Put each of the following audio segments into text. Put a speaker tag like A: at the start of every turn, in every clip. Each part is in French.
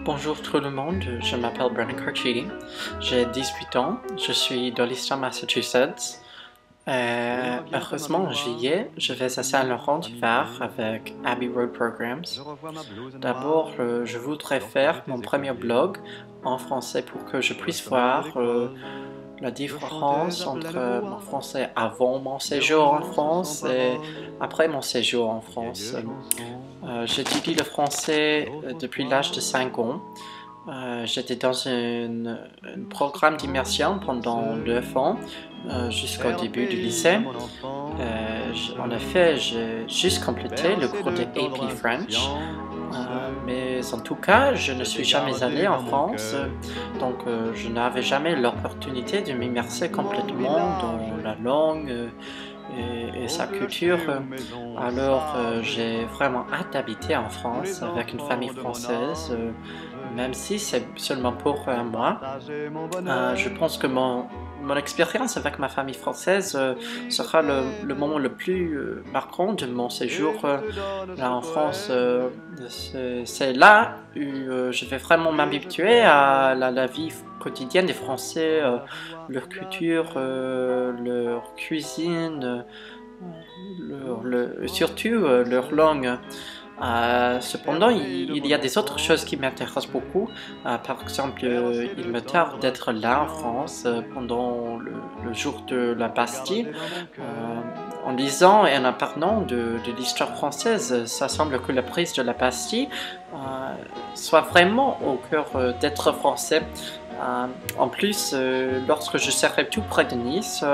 A: Bonjour tout le monde, je m'appelle Brennan Carchidi, j'ai 18 ans, je suis de l'Eastern Massachusetts. Heureusement, en juillet, je vais à Saint-Laurent du Var avec Abbey Road Programs. D'abord, je voudrais faire mon premier blog en français pour que je puisse voir la différence entre mon français avant mon séjour en France et après mon séjour en France. J'étudie le français depuis l'âge de 5 ans. J'étais dans un programme d'immersion pendant 9 ans, jusqu'au début du lycée. En effet, j'ai juste complété le cours de AP French, mais en tout cas, je ne suis jamais allé en France, donc je n'avais jamais l'opportunité de m'immerser complètement dans la langue et sa culture. Alors, j'ai vraiment hâte d'habiter en France avec une famille française. Même si c'est seulement pour un mois, je pense que mon expérience avec ma famille française sera le moment le plus marquant de mon séjour là en France. C'est là où je vais vraiment m'habituer à la vie quotidienne des Français, leur culture, leur cuisine, surtout leur langue. Cependant, il y a des autres choses qui m'intéressent beaucoup. Par exemple, il me tarde d'être là en France pendant le jour de la Bastille. En lisant et en apprenant de l'histoire française, ça semble que la prise de la Bastille soit vraiment au cœur d'être français. En plus, lorsque je serai tout près de Nice,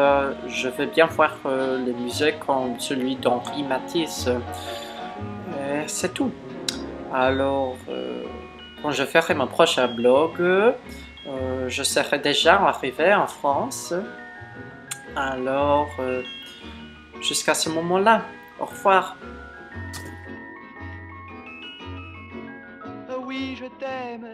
A: je vais bien voir les musées comme celui d'Henri Matisse. C'est tout. Alors, quand je ferai mon prochain blog, je serai déjà arrivé en France. Alors, jusqu'à ce moment-là, au revoir.
B: Oui, je t'aime.